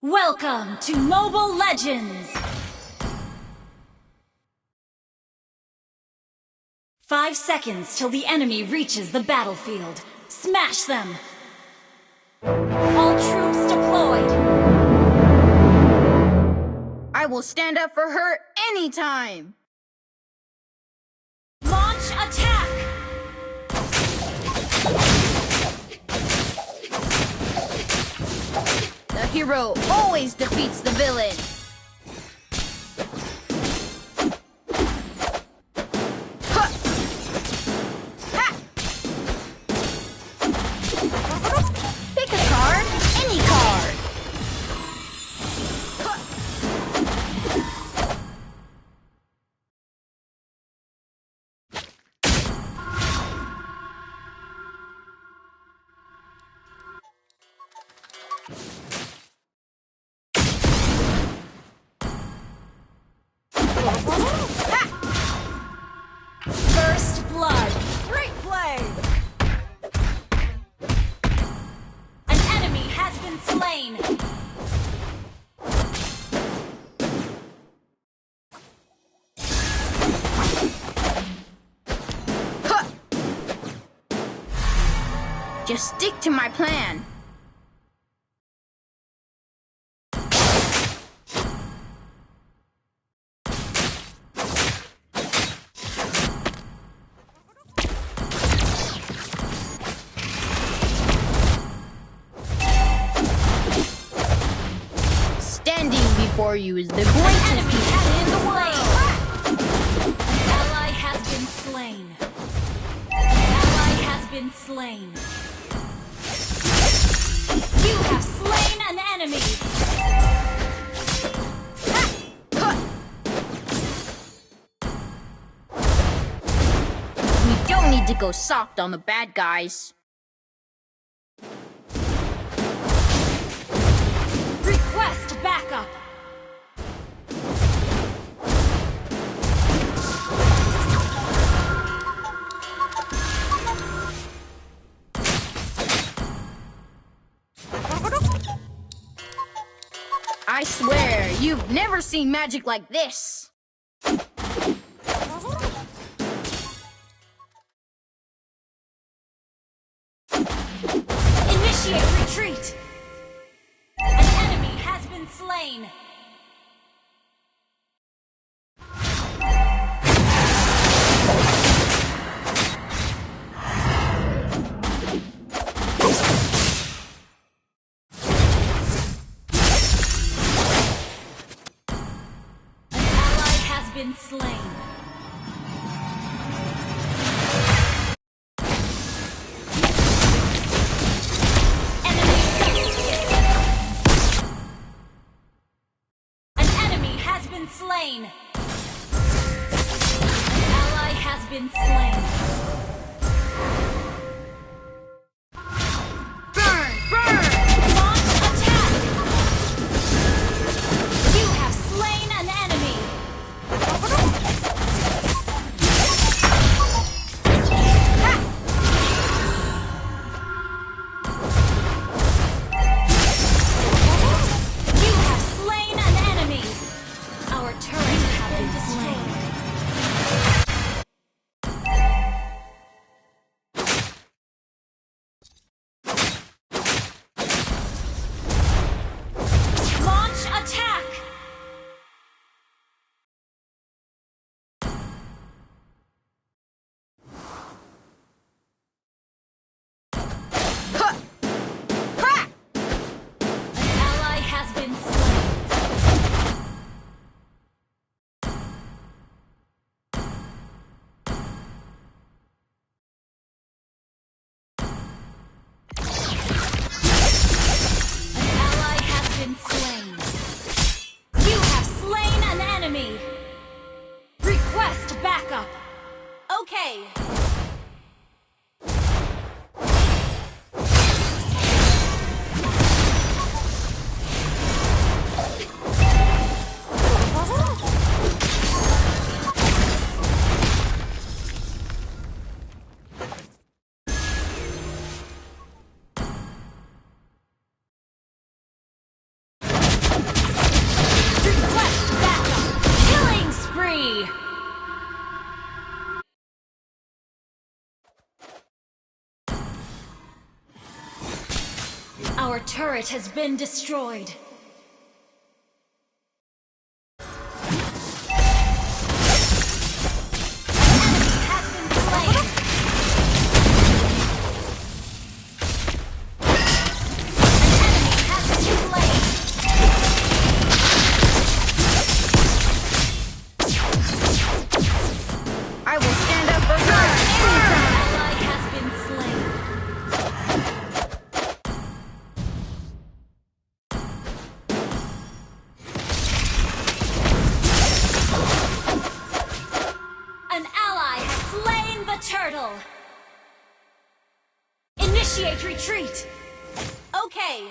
Welcome to Mobile Legends! 5 seconds till the enemy reaches the battlefield. Smash them! All troops deployed! I will stand up for her anytime! Launch attack! The hero always defeats the villain! Huh. Ha. Pick a card, any card! Huh. First blood! Great play! An enemy has been slain! Huh. Just stick to my plan. Standing before you is the greatest Enemy gift has in been the world. slain! Ally has been slain! Ally has been slain! You have slain an enemy! We don't need to go soft on the bad guys. Request backup! I swear, you've never seen magic like this. Initiate retreat! An enemy has been slain! An ally has been slain. Slain. Ally has been slain. Burn! Burn! Launch attack! You have slain an enemy. Our turret has been destroyed. Turtle! Initiate retreat! Okay!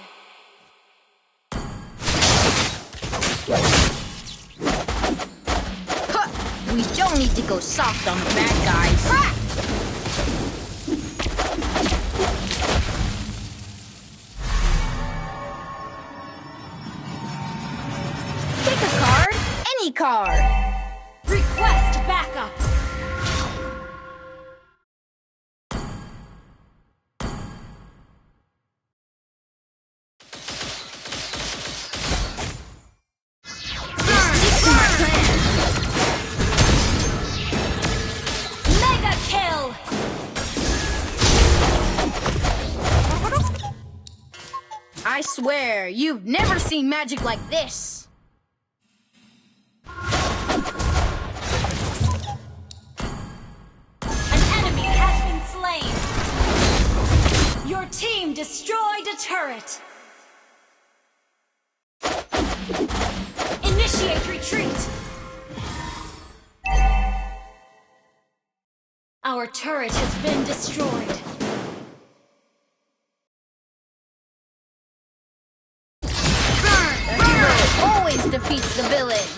Huh. We don't need to go soft on the bad guys. Ha! Pick a card, any card! Request backup! I swear, you've never seen magic like this! An enemy has been slain! Your team destroyed a turret! Initiate retreat! Our turret has been destroyed. Always defeats the villain.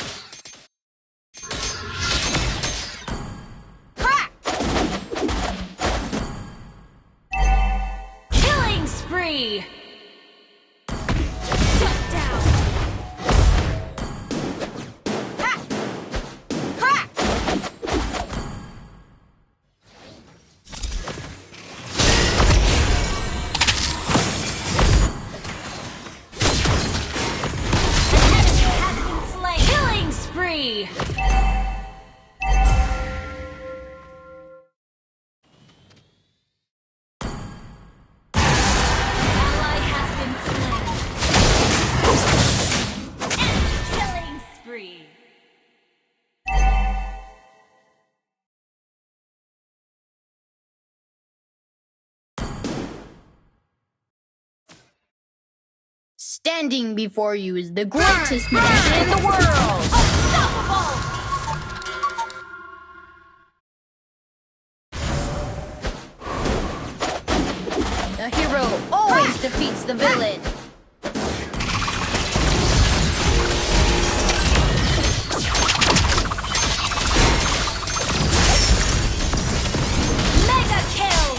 Ha! Killing spree! Shut down! Ha! Ha! Spree! Ally has been slain. Enemy killing spree! Standing before you is the greatest magician in the world! Unstoppable! The hero always defeats the villain! Mega kill!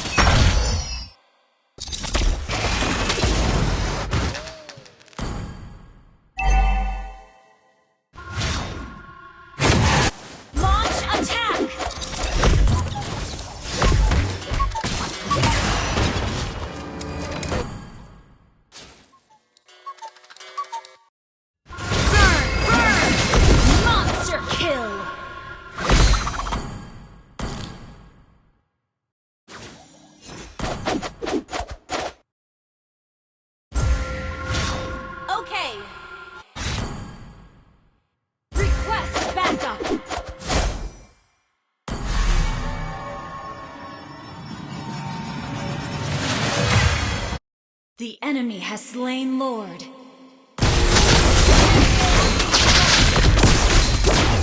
The enemy has slain Lord.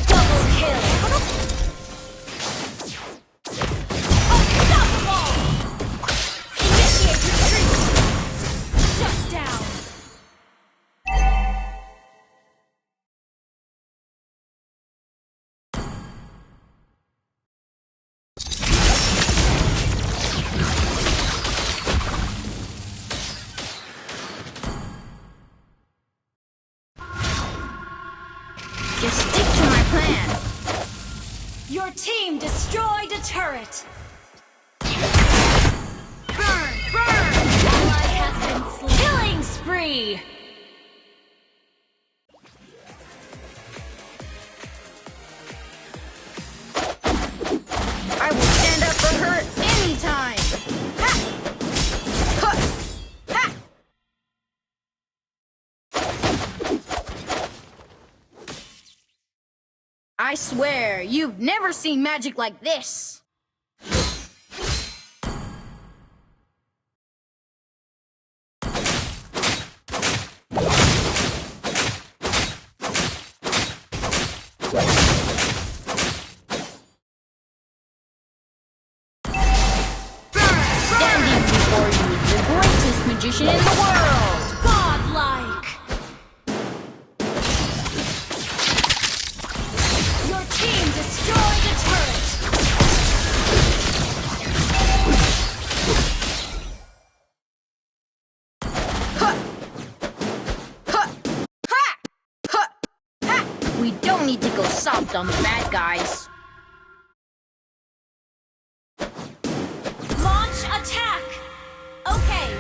Double kill! Unstoppable! Initiate retreat! Shut down! Just stick to my plan. Your team destroyed a turret. Burn! Burn! Ally has been slain. Killing I swear, you've never seen magic like this. Standing before you is the greatest magician in the world. Godlike! Your team destroyed a turret! We don't need to go soft on the bad guys. Launch attack! Okay.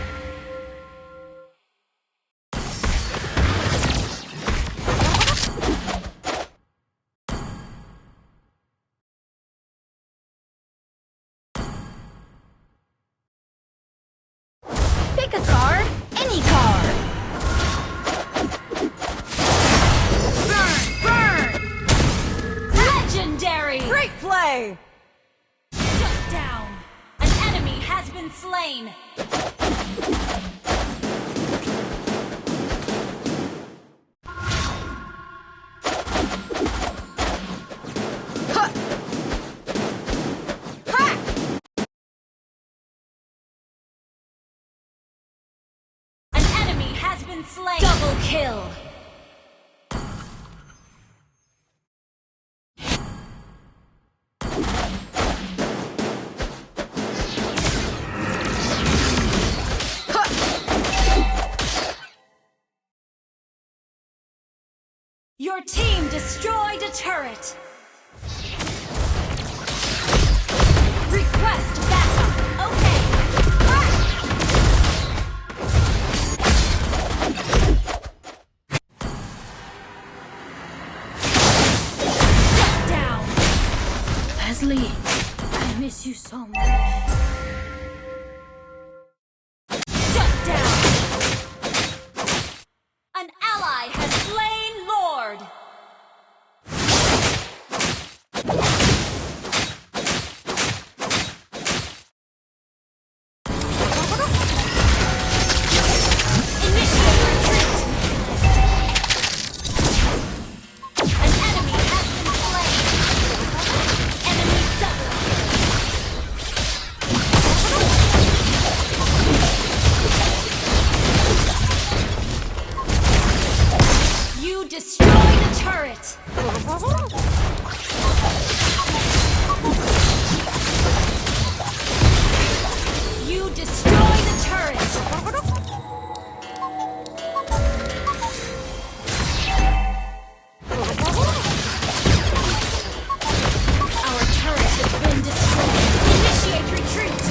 Pick a card, any card. Legendary! Great play! Shut down! An enemy has been slain! An enemy has been slain! Double kill! Your team destroyed a turret! Request backup! Okay! Shut down! Leslie, I miss you so much. Shut down! An ally has slain Lord! Initiate retreat! An enemy has been slain! Enemy double! You destroyed a turret! You destroyed a turret! Our turret has been destroyed! Initiate retreat!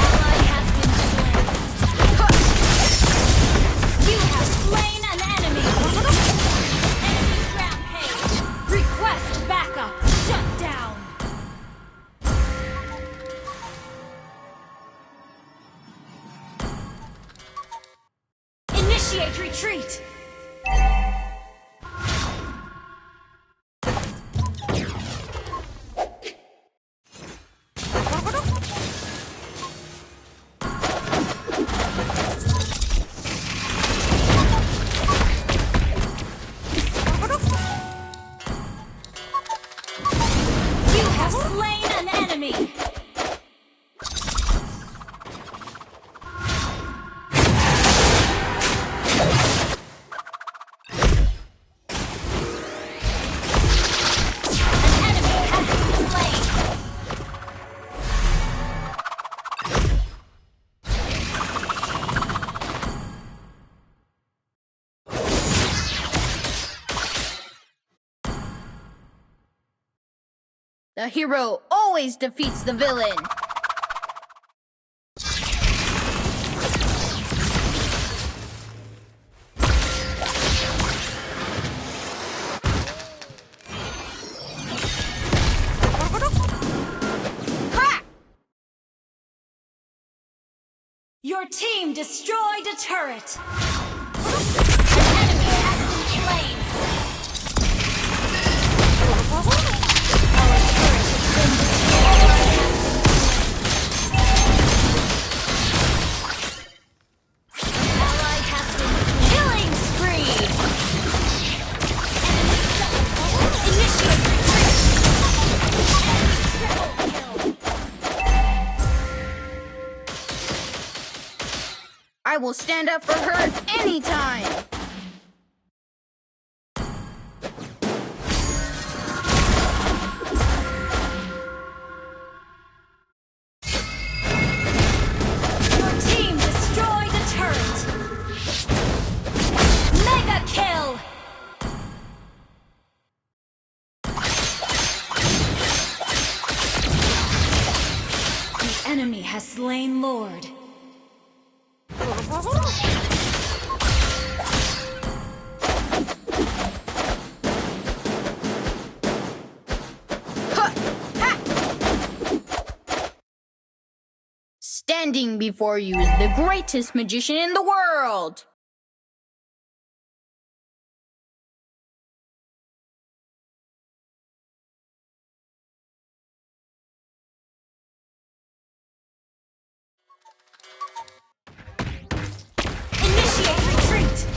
Ally has been slain! You have slain an enemy! Enemy rampage! Request backup! Shut down! Initiate retreat! You have slain an enemy! An enemy has been slain! The hero always defeats the villain. Your team destroyed a turret! An I will stand up for her anytime! Your team destroyed a turret! Mega kill! The enemy has slain Lord. Standing before you is the greatest magician in the world! Initiate retreat!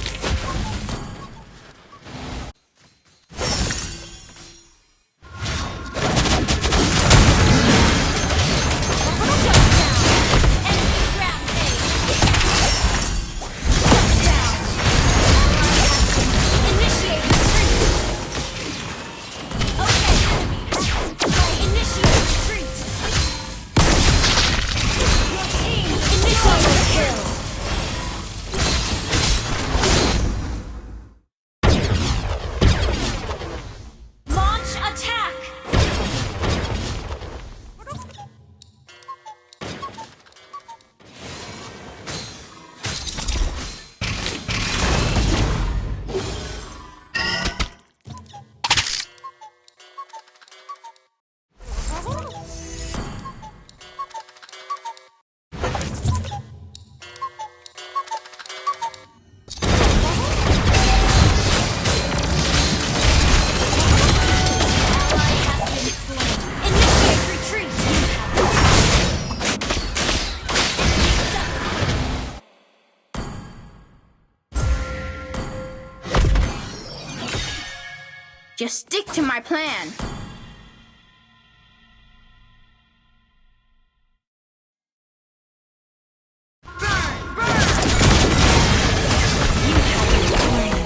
Just stick to my plan.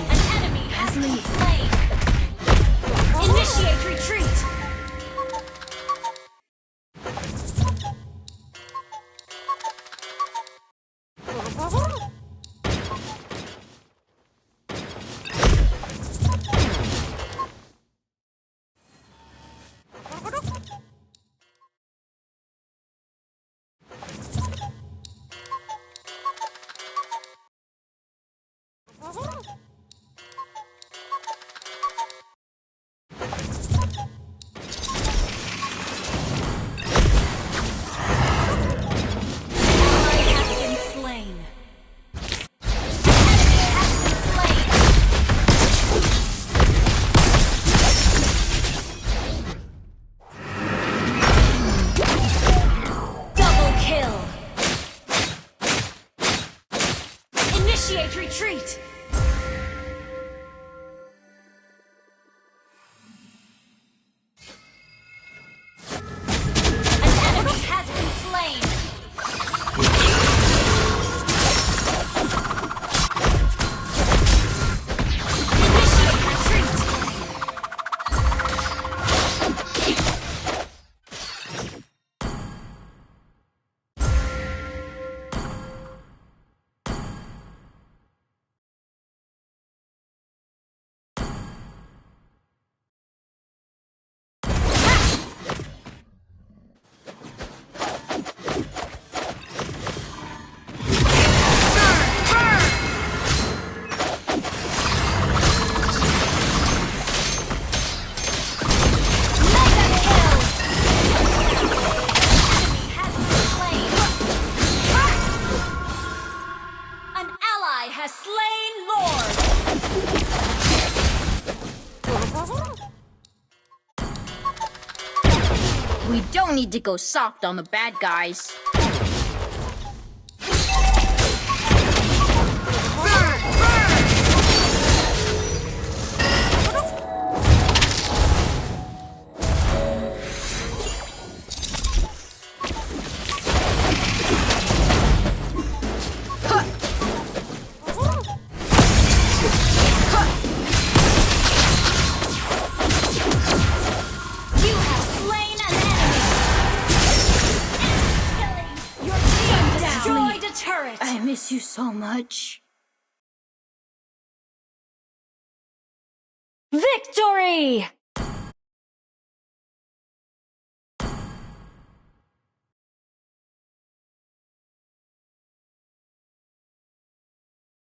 An enemy has been slain. Initiate retreat. Initiate retreat! An enemy has been slain! Initiate has slain Lord! We don't need to go soft on the bad guys. it! I miss you so much. Victory!